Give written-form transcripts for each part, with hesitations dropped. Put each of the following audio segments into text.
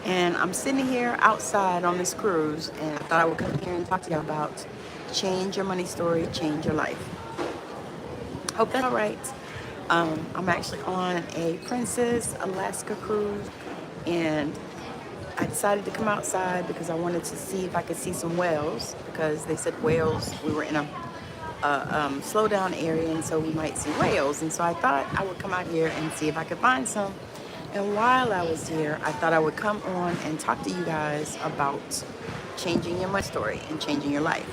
And I'm sitting here outside on this cruise, and I thought I would come here and talk to you about change your money story, change your life. Hope that's all right. I'm actually on a Princess Alaska cruise, and I decided to come outside because I wanted to see if I could see some whales, because they said whales, we were in a slow down area, and so we might see whales. And so I thought I would come out here and see if I could find some. And while I was here, I thought I would come on and talk to you guys about changing your money story and changing your life.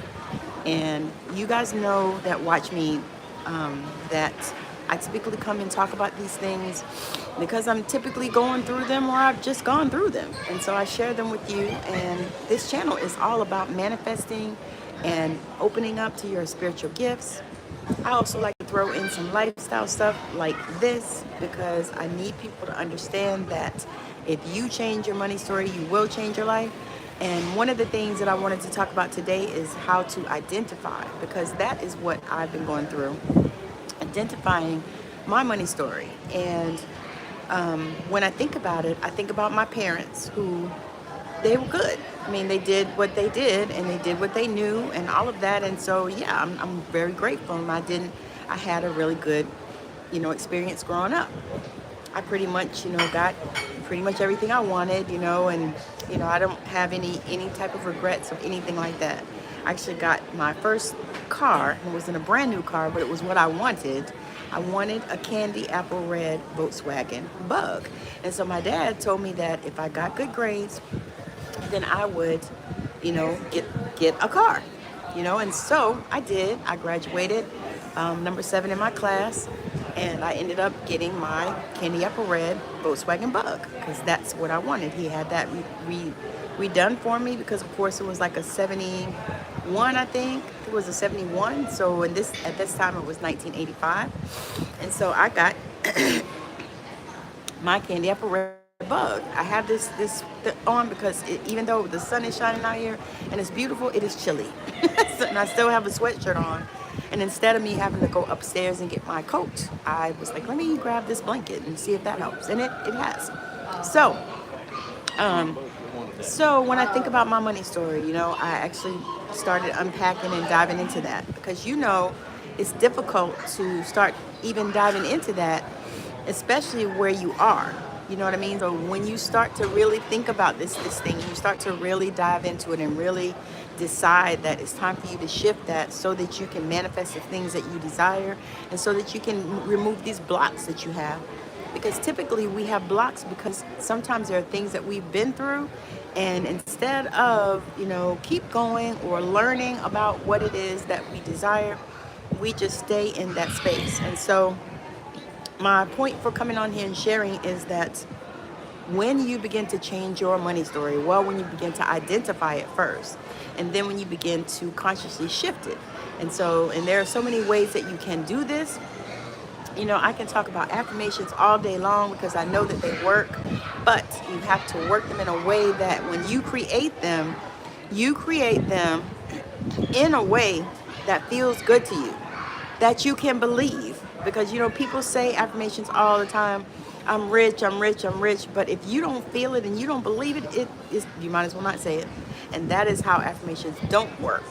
And you guys know that watch me, that I typically come and talk about these things because I'm typically going through them, or I've just gone through them. And so I share them with you. And this channel is all about manifesting and opening up to your spiritual gifts. I also like to throw in some lifestyle stuff like this because I need people to understand that if you change your money story, you will change your life. And one of the things that I wanted to talk about today is how to identify, because that is what I've been going through, identifying my money story. And when I think about it, I think about my parents, who they were good. I mean, they did what they did, and they did what they knew, and all of that. And so, yeah, I'm very grateful. And I had a really good, experience growing up. I pretty much, got pretty much everything I wanted, and, I don't have any type of regrets of anything like that. I actually got my first car. It wasn't a brand new car, but it was what I wanted. I wanted a candy apple red Volkswagen Bug. And so my dad told me that if I got good grades, then I would, get a car, and so I did. I graduated number 7 in my class, and I ended up getting my candy apple red Volkswagen Bug because that's what I wanted. He had that redone for me because, of course, it was like a 71, I think. It was a 71. So at this time it was 1985, and so I got my candy apple red Bug. I have this on because even though the sun is shining out here and it's beautiful, it is chilly. And I still have a sweatshirt on. And instead of me having to go upstairs and get my coat, I was like, let me grab this blanket and see if that helps. And it has. So, so when I think about my money story, I actually started unpacking and diving into that because, it's difficult to start even diving into that, especially where you are. You know what I mean? So when you start to really think about this thing, you start to really dive into it and really decide that it's time for you to shift that so that you can manifest the things that you desire, and so that you can remove these blocks that you have. Because typically we have blocks because sometimes there are things that we've been through, and instead of, keep going or learning about what it is that we desire, we just stay in that space. And so my point for coming on here and sharing is that when you begin to change your money story, well, when you begin to identify it first, and then when you begin to consciously shift it. And there are so many ways that you can do this. I can talk about affirmations all day long because I know that they work, but you have to work them in a way that when you create them in a way that feels good to you, that you can believe. Because, people say affirmations all the time. I'm rich, I'm rich, I'm rich. But if you don't feel it and you don't believe it, you might as well not say it. And that is how affirmations don't work.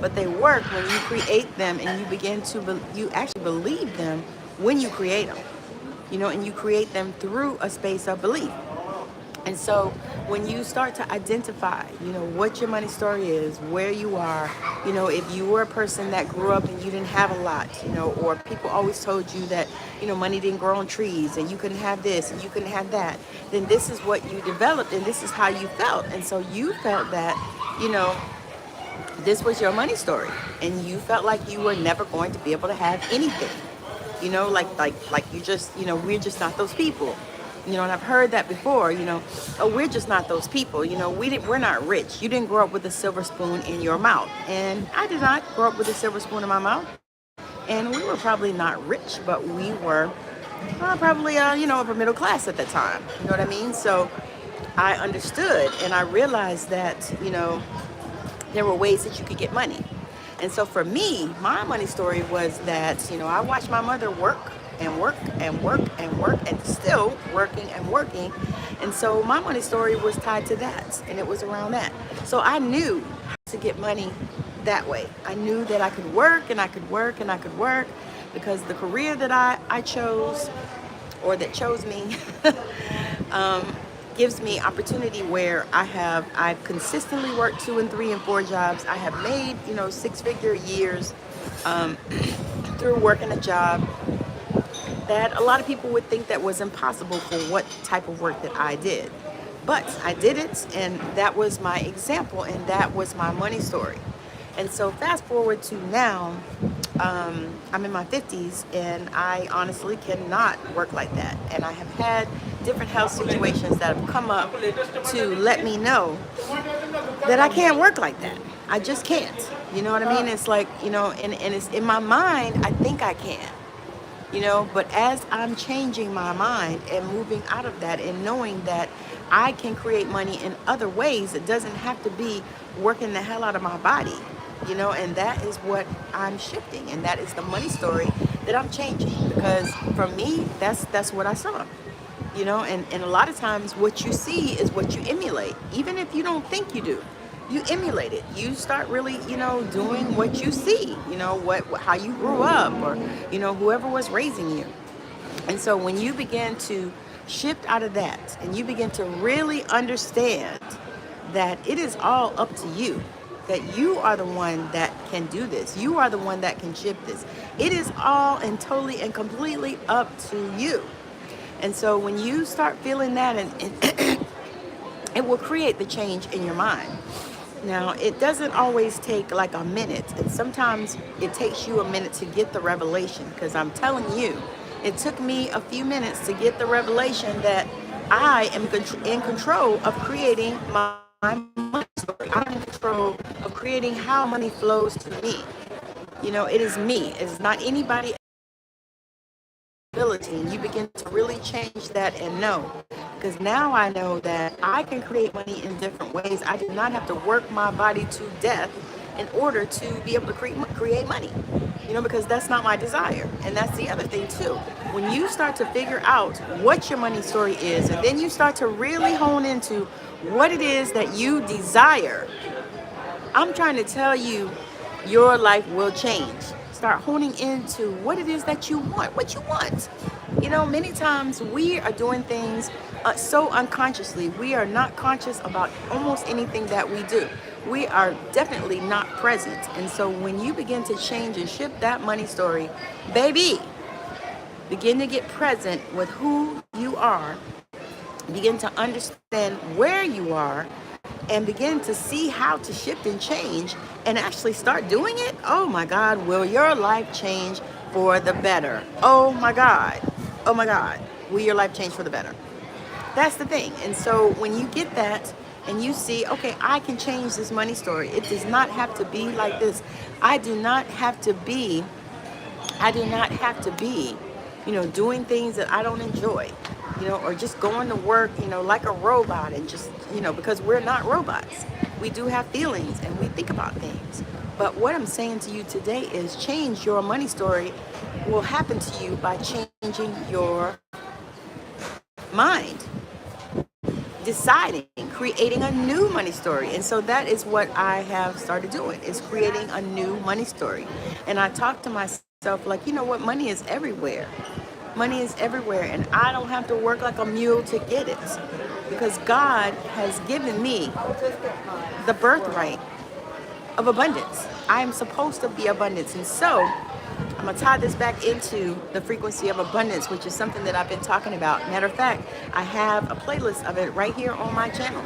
But they work when you create them and you begin to, you actually believe them when you create them. And you create them through a space of belief. And so when you start to identify, what your money story is, where you are, if you were a person that grew up and you didn't have a lot, or people always told you that, money didn't grow on trees and you couldn't have this and you couldn't have that, then this is what you developed and this is how you felt. And so you felt that, this was your money story, and you felt like you were never going to be able to have anything, like you just, we're just not those people. And I've heard that before, oh, we're just not those people. We're not rich. You didn't grow up with a silver spoon in your mouth. And I did not grow up with a silver spoon in my mouth. And we were probably not rich, but we were probably, upper middle class at the time. You know what I mean? So I understood, and I realized that, there were ways that you could get money. And so for me, my money story was that, I watched my mother work and work and work and work and still working and working. And so my money story was tied to that, and it was around that. So I knew how to get money that way. I knew that I could work and I could work and I could work, because the career that I chose, or that chose me, gives me opportunity where I've consistently worked 2 and 3 and 4 jobs. I have made, 6-figure years through working a job that a lot of people would think that was impossible for what type of work that I did. But I did it, and that was my example, and that was my money story. And so fast forward to now, I'm in my 50s, and I honestly cannot work like that. And I have had different health situations that have come up to let me know that I can't work like that. I just can't. You know what I mean? It's like, and it's in my mind, I think I can. But as I'm changing my mind and moving out of that and knowing that I can create money in other ways, it doesn't have to be working the hell out of my body, and that is what I'm shifting, and that is the money story that I'm changing, because for me, that's what I saw, and a lot of times what you see is what you emulate, even if you don't think you do. You emulate it. You start really, doing what you see, how you grew up, or, whoever was raising you. And so when you begin to shift out of that and you begin to really understand that it is all up to you, that you are the one that can do this. You are the one that can shift this. It is all and totally and completely up to you. And so when you start feeling that, and it will create the change in your mind. Now, it doesn't always take like a minute, and sometimes it takes you a minute to get the revelation, because I'm telling you, it took me a few minutes to get the revelation that I am in control of creating my money story. I'm in control of creating how money flows to me. It is me. It is not anybody else's ability. And you begin to really change that and know. Because now I know that I can create money in different ways. I do not have to work my body to death in order to be able to create money. Because that's not my desire. And that's the other thing too. When you start to figure out what your money story is, and then you start to really hone into what it is that you desire, I'm trying to tell you, your life will change. Start honing into what it is that you want, what you want. Many times we are doing things so unconsciously. We are not conscious about almost anything that we do. We are definitely not present. And so when you begin to change and shift that money story, baby, begin to get present with who you are, begin to understand where you are, and begin to see how to shift and change and actually start doing it. Oh my God, will your life change for the better? Oh my God. Oh my God. Will your life change for the better? That's the thing. And so when you get that and you see, okay, I can change this money story. It does not have to be like this. I do not have to be, doing things that I don't enjoy, or just going to work, like a robot, and just, because we're not robots. We do have feelings and we think about things. But what I'm saying to you today is change your money story will happen to you by changing your mind, deciding, creating a new money story. And so that is what I have started doing, is creating a new money story. And I talk to myself like, what, money is everywhere. Money is everywhere, and I don't have to work like a mule to get it, because God has given me the birthright of abundance. I am supposed to be abundance. And so I'm going to tie this back into the frequency of abundance, which is something that I've been talking about. Matter of fact, I have a playlist of it right here on my channel.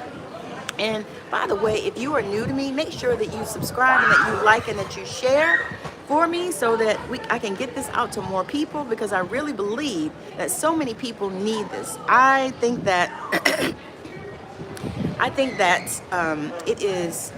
And by the way, if you are new to me, make sure that you subscribe and that you like and that you share for me, so that I can get this out to more people, because I really believe that so many people need this. I think that it is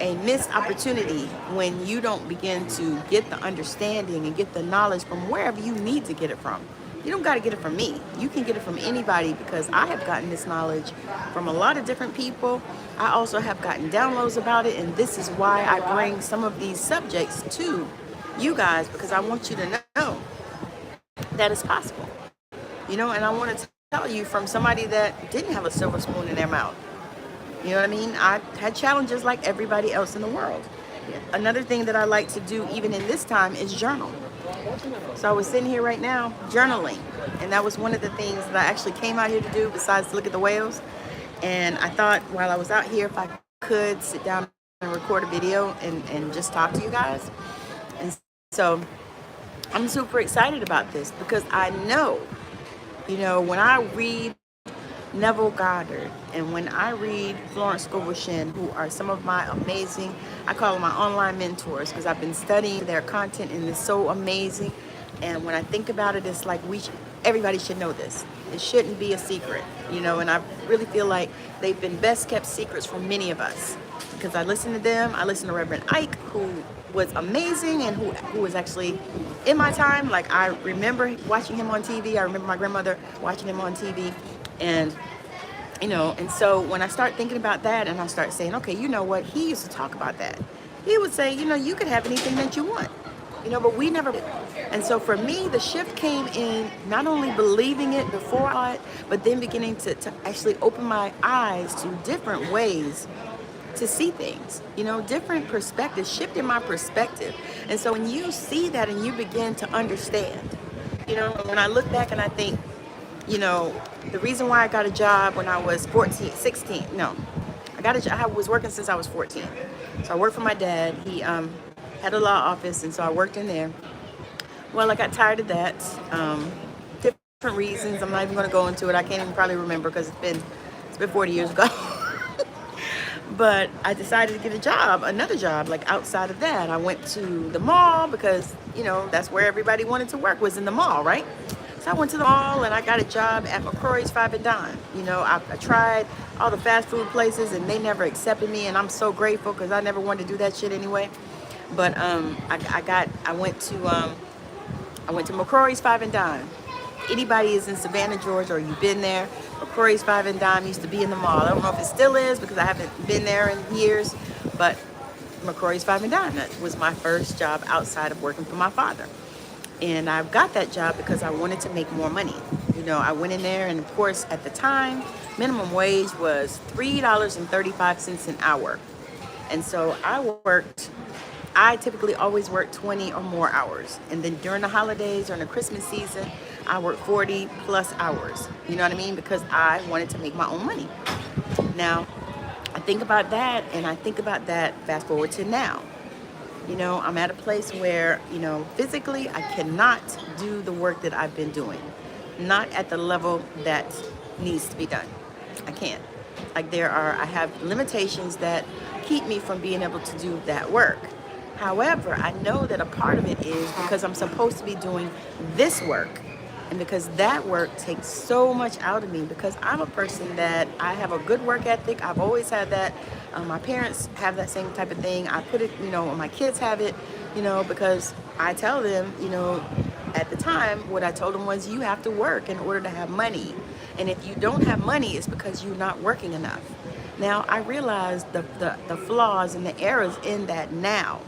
a missed opportunity when you don't begin to get the understanding and get the knowledge from wherever you need to get it from. You don't got to get it from me. You can get it from anybody, because I have gotten this knowledge from a lot of different people. I also have gotten downloads about it, and this is why I bring some of these subjects to you guys, because I want you to know that it's possible. And I want to tell you from somebody that didn't have a silver spoon in their mouth. You know what I mean? I had challenges like everybody else in the world. Another thing that I like to do even in this time is journal. So I was sitting here right now journaling, and that was one of the things that I actually came out here to do besides to look at the whales. And I thought while I was out here, if I could sit down and record a video and just talk to you guys. And so I'm super excited about this because I know, when I read Neville Goddard and when I read Florence Scovel, who are some of my amazing, I call them my online mentors because I've been studying their content and it's so amazing. And when I think about it, it's like everybody should know this. It shouldn't be a secret, and I really feel like they've been best kept secrets for many of us because I listen to them. I listen to Reverend Ike, who was amazing and who was actually in my time. Like, I remember watching him on TV. I remember my grandmother watching him on TV. And so when I start thinking about that and I start saying, okay, you know what, he used to talk about that. He would say, you could have anything that you want, but we never did. And so for me, the shift came in not only believing it before I, but then beginning to actually open my eyes to different ways to see things, different perspectives, shifting my perspective. And so when you see that and you begin to understand, when I look back and I think, the reason why I got a job when I was 16, no, I was working since I was 14. So I worked for my dad. He had a law office, and so I worked in there. Well, I got tired of that. Different reasons. I'm not even going to go into it. I can't even probably remember because it's been 40 years ago. But I decided to get another job, like outside of that. I went to the mall because, that's where everybody wanted to work, was in the mall, right? So I went to the mall and I got a job at McCrory's 5 and Dime. I tried all the fast food places and they never accepted me, and I'm so grateful because I never wanted to do that shit anyway. But I went to McCrory's 5 and Dime. Anybody is in Savannah, Georgia, or you've been there, McCrory's 5 and Dime used to be in the mall. I don't know if it still is because I haven't been there in years, but McCrory's 5 and Dime, that was my first job outside of working for my father. And I got that job because I wanted to make more money. I went in there, and of course, at the time, minimum wage was $3.35 an hour. And so I typically always work 20 or more hours. And then during the holidays, during the Christmas season, I work 40 plus hours. You know what I mean? Because I wanted to make my own money. Now, I think about that, and I think about that fast forward to now. I'm at a place where, physically I cannot do the work that I've been doing. Not at the level that needs to be done. I can't. I have limitations that keep me from being able to do that work. However, I know that a part of it is because I'm supposed to be doing this work. And because that work takes so much out of me, because I'm a person that I have a good work ethic. I've always had that. My parents have that same type of thing. I put it, my kids have it, because I tell them, at the time, what I told them was you have to work in order to have money. And if you don't have money, it's because you're not working enough. Now, I realize the flaws and the errors in that now.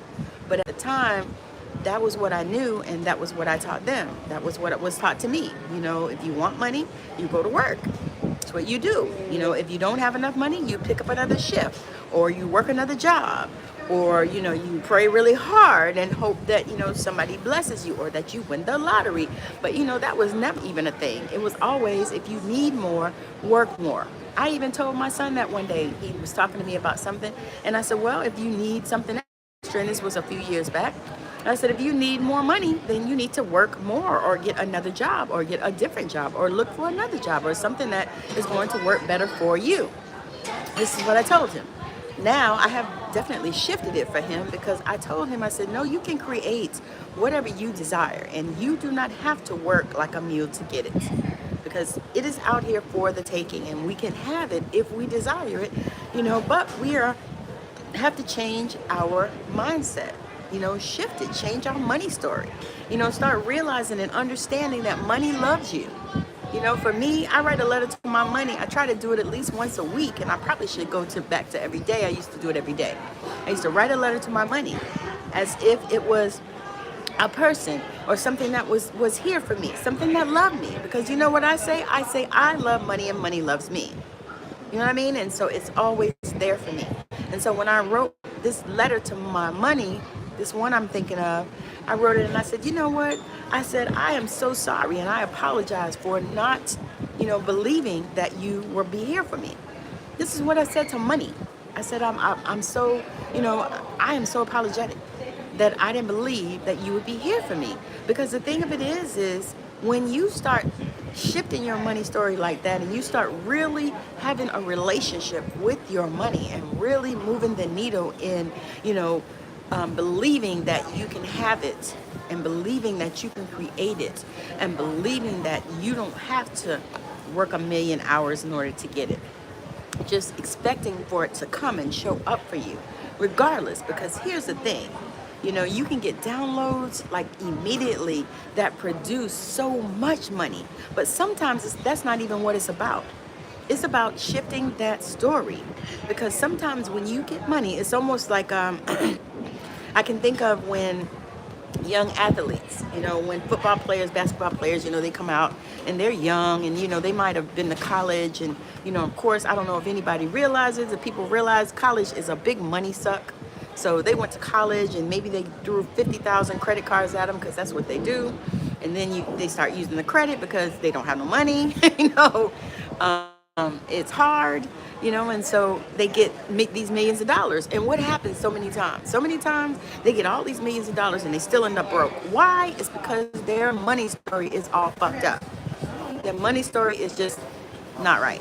But at the time, that was what I knew, and that was what I taught them. That was what was taught to me. If you want money, you go to work. That's what you do. If you don't have enough money, you pick up another shift, or you work another job, or, you pray really hard and hope that, somebody blesses you or that you win the lottery. But, that was never even a thing. It was always, if you need more, work more. I even told my son that one day. He was talking to me about something, and I said, well, if you need something extra, and this was a few years back, I said, if you need more money, then you need to work more or get another job or get a different job or look for another job or something that is going to work better for you. This is what I told him. Now I have definitely shifted it for him because I told him, I said, no, you can create whatever you desire, and you do not have to work like a mule to get it, because it is out here for the taking, and we can have it if we desire it, but have to change our mindset. Shift it, change our money story. Start realizing and understanding that money loves you. For me, I write a letter to my money. I try to do it at least once a week, and I probably should go back to every day. I used to do it every day. I used to write a letter to my money as if it was a person or something that was here for me, something that loved me. Because you know what I say? I say I love money and money loves me. You know what I mean? And so it's always there for me. And so when I wrote this letter to my money, this one I'm thinking of, I wrote it and I said, you know what? I said, I am so sorry and I apologize for not, believing that you would be here for me. This is what I said to money. I said, I'm so, I am so apologetic that I didn't believe that you would be here for me. Because the thing of it is when you start shifting your money story like that and you start really having a relationship with your money and really moving the needle in, believing that you can have it and believing that you can create it and believing that you don't have to work 1,000,000 hours in order to get it, just expecting for it to come and show up for you regardless. Because here's the thing, you can get downloads like immediately that produce so much money, but sometimes that's not even what it's about. It's about shifting that story. Because sometimes when you get money, it's almost like I can think of when young athletes, when football players, basketball players, they come out and they're young and, they might have been to college. And, of course, I don't know if anybody realizes, if people realize college is a big money suck. So they went to college and maybe they threw 50,000 credit cards at them because that's what they do. And then they start using the credit because they don't have no money, it's hard, and so they make these millions of dollars. And what happens so many times? So many times they get all these millions of dollars and they still end up broke. Why? It's because their money story is all fucked up. Their money story is just not right.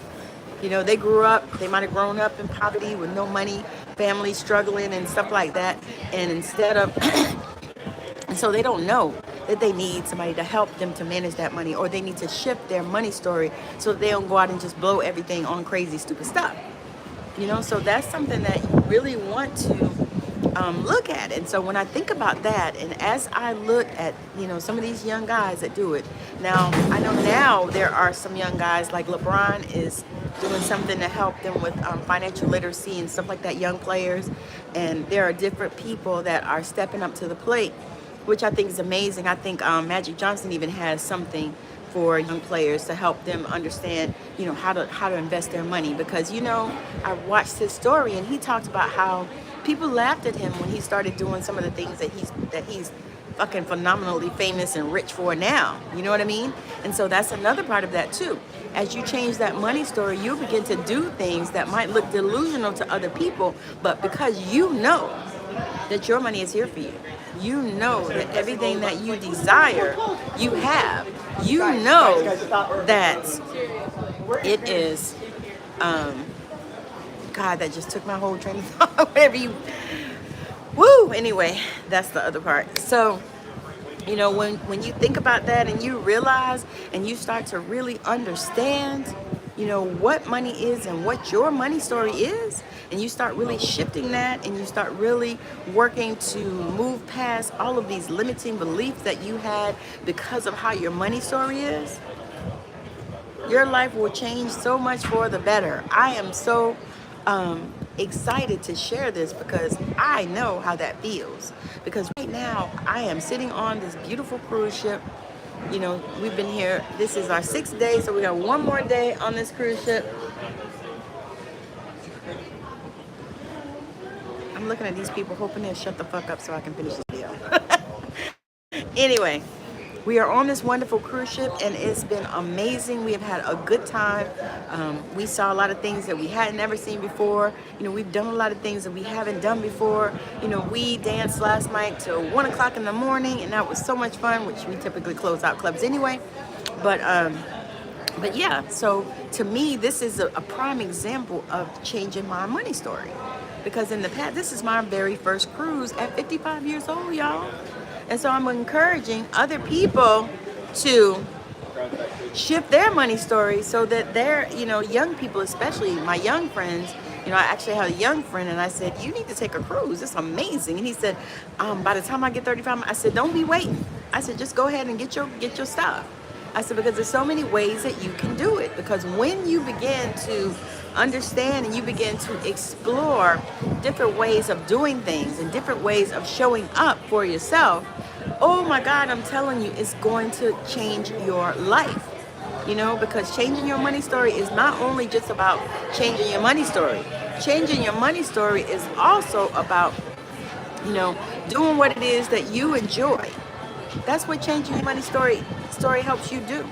They grew up, they might have grown up in poverty with no money, family struggling and stuff like that. And instead of, and so they don't know that they need somebody to help them to manage that money, or they need to shift their money story so they don't go out and just blow everything on crazy, stupid stuff. So that's something that you really want to look at. And so when I think about that, and as I look at, some of these young guys that do it, now I know now there are some young guys like LeBron is doing something to help them with financial literacy and stuff like that, young players. And there are different people that are stepping up to the plate, which I think is amazing. I think Magic Johnson even has something for young players to help them understand, how to invest their money. Because, I watched his story and he talked about how people laughed at him when he started doing some of the things that he's fucking phenomenally famous and rich for now. You know what I mean? And so that's another part of that too. As you change that money story, you begin to do things that might look delusional to other people, but because you know that your money is here for you, you know that everything that you desire, you have. You know that it is, God, that just took my whole train of thought. Anyway, that's the other part. So, when you think about that and you realize and you start to really understand, what money is and what your money story is, and you start really shifting that and you start really working to move past all of these limiting beliefs that you had because of how your money story is, your life will change so much for the better. I am so excited to share this because I know how that feels. Because right now I am sitting on this beautiful cruise ship. We've been here, this is our 6th day, so we got one more day on this cruise ship. I'm looking at these people hoping they'll shut the fuck up so I can finish the video. Anyway, we are on this wonderful cruise ship and it's been amazing. We have had a good time. We saw a lot of things that we had never seen before. We've done a lot of things that we haven't done before. We danced last night till 1 o'clock in the morning and that was so much fun, which we typically close out clubs anyway. But yeah, so to me, this is a prime example of changing my money story. Because in the past, this is my very first cruise at 55 years old, y'all. And so I'm encouraging other people to shift their money story so that they're, young people, especially my young friends, I actually had a young friend and I said, you need to take a cruise. It's amazing. And he said, by the time I get 35, I said, don't be waiting. I said, just go ahead and get your stuff. I said, because there's so many ways that you can do it. Because when you begin to understand and you begin to explore different ways of doing things and different ways of showing up for yourself, Oh my God, I'm telling you, it's going to change your life. Because changing your money story is not only just about changing your money story. Changing your money story is also about, you know, doing what it is that you enjoy. That's what changing your money story helps you do.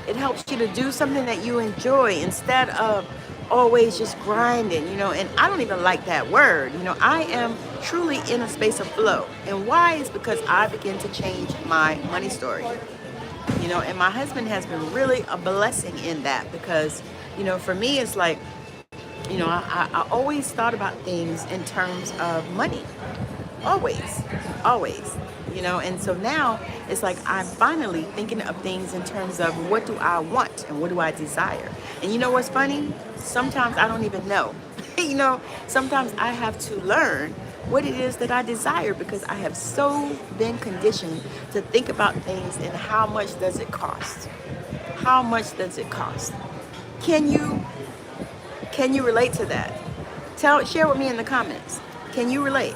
It helps you to do something that you enjoy instead of always just grinding, and I don't even like that word. I am truly in a space of flow. And why is because I begin to change my money story. And my husband has been really a blessing in that because, for me, it's like, I always thought about things in terms of money. Always, always. And so now it's like I'm finally thinking of things in terms of what do I want and what do I desire. And you know what's funny? Sometimes I don't even know. Sometimes I have to learn what it is that I desire because I have so been conditioned to think about things and how much does it cost? How much does it cost? Can you relate to that? Share with me in the comments. Can you relate?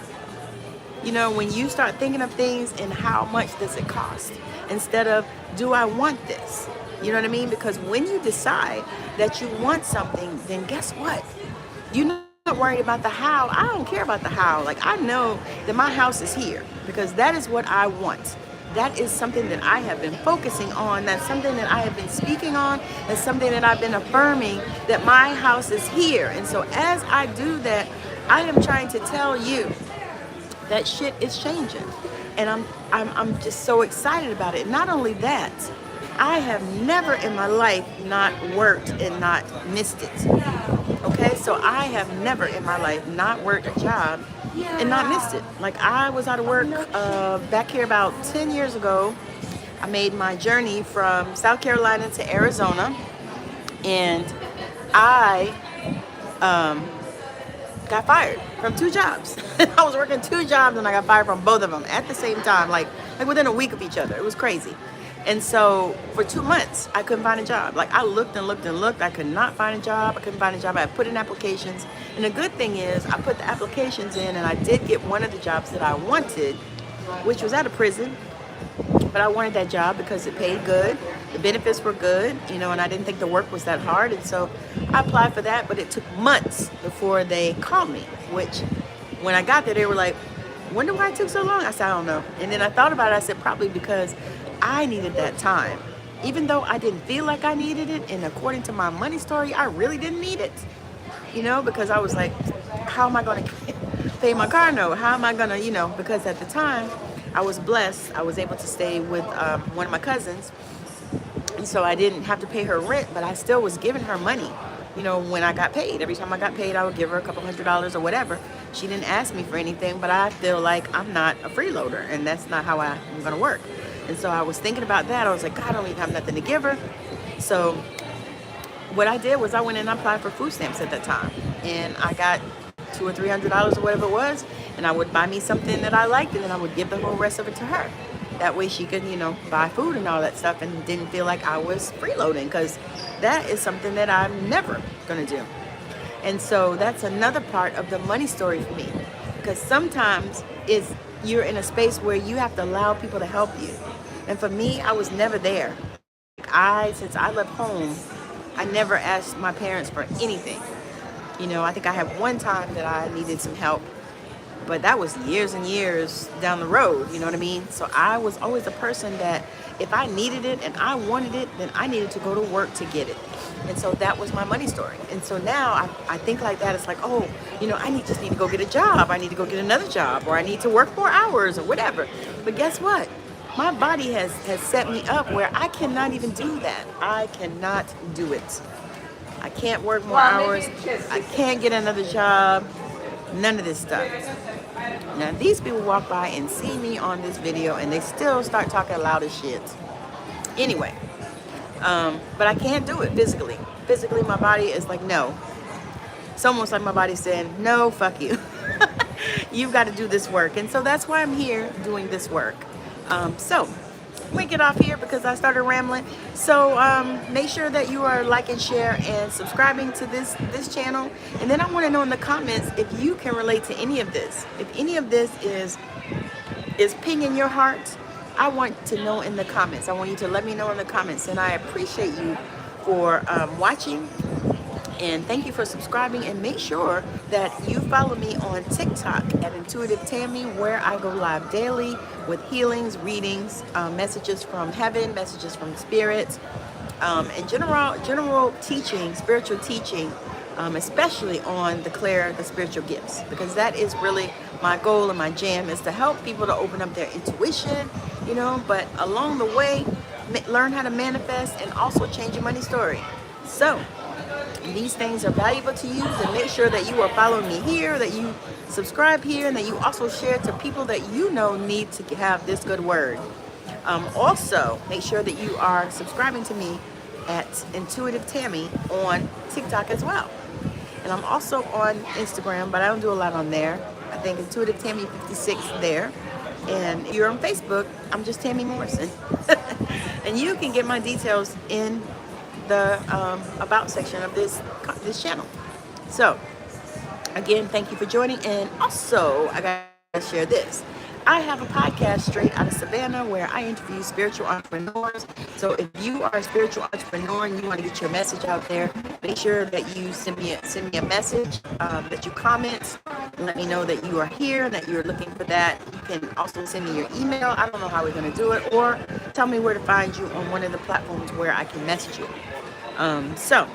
When you start thinking of things and how much does it cost instead of do I want this? You know what I mean? Because when you decide that you want something, then guess what? You're not worried about the how. I don't care about the how. Like, I know that my house is here because that is what I want. That is something that I have been focusing on. That's something that I have been speaking on. That's something that I've been affirming, that my house is here. And so as I do that, I am trying to tell you that shit is changing, and I'm just so excited about it. Not only that, I have never in my life not worked and not missed it. Okay, so I have never in my life not worked a job and not missed it. Like, I was out of work back here about 10 years ago. I made my journey from South Carolina to Arizona, and I got fired from 2 jobs. I was working 2 jobs and I got fired from both of them at the same time, like within a week of each other. It was crazy. And so for 2 months, I couldn't find a job. Like, I looked and looked and looked. I could not find a job. I couldn't find a job. I put in applications. And the good thing is I put the applications in and I did get one of the jobs that I wanted, which was at a prison. But I wanted that job because it paid good. The benefits were good, and I didn't think the work was that hard. And so I applied for that, but it took months before they called me, which when I got there, they were like, wonder why it took so long? I said, I don't know. And then I thought about it. I said, probably because I needed that time. Even though I didn't feel like I needed it, and according to my money story, I really didn't need it, because I was like, how am I going to pay my car note? How am I going to, because at the time, I was blessed. I was able to stay with one of my cousins. And so I didn't have to pay her rent, but I still was giving her money, when I got paid. Every time I got paid, I would give her a couple $100s or whatever. She didn't ask me for anything, but I feel like I'm not a freeloader, and that's not how I'm going to work. And so I was thinking about that. I was like, God, I don't even have nothing to give her. So what I did was I went and applied for food stamps at that time, and I got $200 or $300 or whatever it was, and I would buy me something that I liked, and then I would give the whole rest of it to her. That way she could, buy food and all that stuff and didn't feel like I was freeloading, because that is something that I'm never going to do. And so that's another part of the money story for me, because sometimes you're in a space where you have to allow people to help you. And for me, I was never there. Since I left home, I never asked my parents for anything. I think I had one time that I needed some help, but that was years and years down the road, you know what I mean? So I was always a person that if I needed it and I wanted it, then I needed to go to work to get it. And so that was my money story. And so now I think like that. It's like, oh, I just need to go get a job. I need to go get another job, or I need to work more hours or whatever. But guess what? My body has set me up where I cannot even do that. I cannot do it. I can't work more hours. I can't get another job. None of this stuff. Now, these people walk by and see me on this video and they still start talking loud as shit. Anyway, but I can't do it physically. Physically, my body is like, no. It's almost like my body's saying, no, fuck you. You've got to do this work. And so that's why I'm here doing this work. So I'm gonna get off here because I started rambling. So make sure that you are liking, share, and subscribing to this channel. And then I want to know in the comments if you can relate to any of this. If any of this is pinging your heart, I want to know in the comments. I want you to let me know in the comments. And I appreciate you for watching. And thank you for subscribing. And make sure that you follow me on TikTok at Intuitive Tammy, where I go live daily with healings, readings, messages from heaven, messages from spirits, and general teaching, spiritual teaching, especially on the spiritual gifts, because that is really my goal and my jam, is to help people to open up their intuition, but along the way, learn how to manifest and also change your money story. So these things are valuable to you, then make sure that you are following me here, that you subscribe here, and that you also share to people that you know need to have this good word. Also, make sure that you are subscribing to me at Intuitive Tammy on TikTok as well. And I'm also on Instagram, but I don't do a lot on there. I think Intuitive Tammy 56 there. And you're on Facebook, I'm just Tammy Morrison. And you can get my details in the about section of this channel. So again, thank you for joining. And also, I gotta share this. I have a podcast straight out of Savannah where I interview spiritual entrepreneurs. So if you are a spiritual entrepreneur and you want to get your message out there, make sure that you send me a message, that you comment, let me know that you are here, that you're looking for that. You can also send me your email. I don't know how we're going to do it, or tell me where to find you on one of the platforms where I can message you. So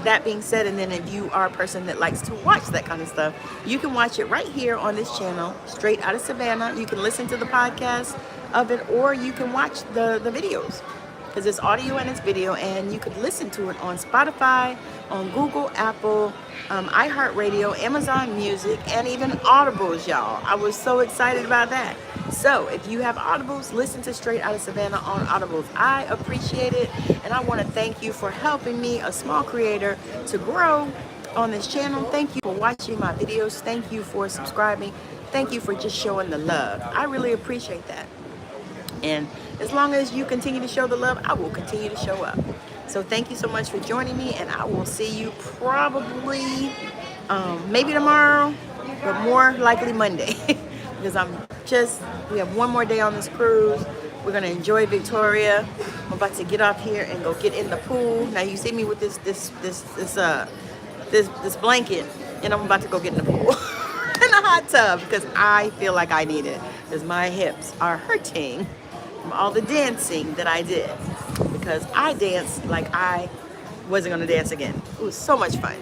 that being said, and then if you are a person that likes to watch that kind of stuff, you can watch it right here on this channel, straight out of Savannah. You can listen to the podcast of it, or you can watch the videos, because it's audio and it's video, and you could listen to it on Spotify, on Google, Apple, iHeartRadio, Amazon Music, and even Audibles, y'all. I was so excited about that. So if you have Audibles, listen to Straight Out of Savannah on Audibles. I appreciate it, and I want to thank you for helping me, a small creator, to grow on this channel. Thank you for watching my videos. Thank you for subscribing. Thank you for just showing the love. I really appreciate that. And as long as you continue to show the love, I will continue to show up. So thank you so much for joining me, and I will see you probably maybe tomorrow, but more likely Monday. Because we have one more day on this cruise. We're gonna enjoy Victoria. I'm about to get off here and go get in the pool. Now you see me with this blanket, and I'm about to go get in the pool, in the hot tub, because I feel like I need it, because my hips are hurting from all the dancing that I did, because I danced like I wasn't gonna dance again. It was so much fun.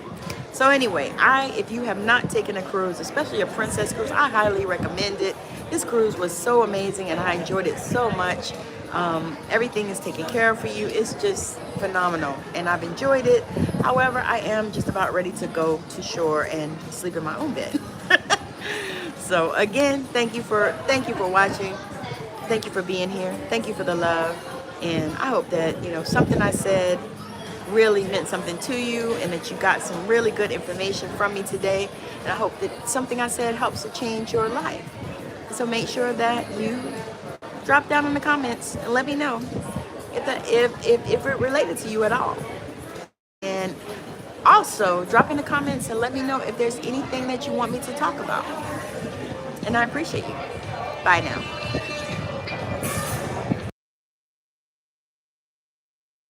So anyway, if you have not taken a cruise, especially a princess cruise, I highly recommend it. This cruise was so amazing, and I enjoyed it so much. Everything is taken care of for you. It's just phenomenal, and I've enjoyed it. However, I am just about ready to go to shore and sleep in my own bed. So again, thank you for watching. Thank you for being here. Thank you for the love, and I hope that something I said really meant something to you, and that you got some really good information from me today. And I hope that something I said helps to change your life. So make sure that you drop down in the comments and let me know if it related to you at all. And also drop in the comments and let me know if there's anything that you want me to talk about. And I appreciate you. Bye now.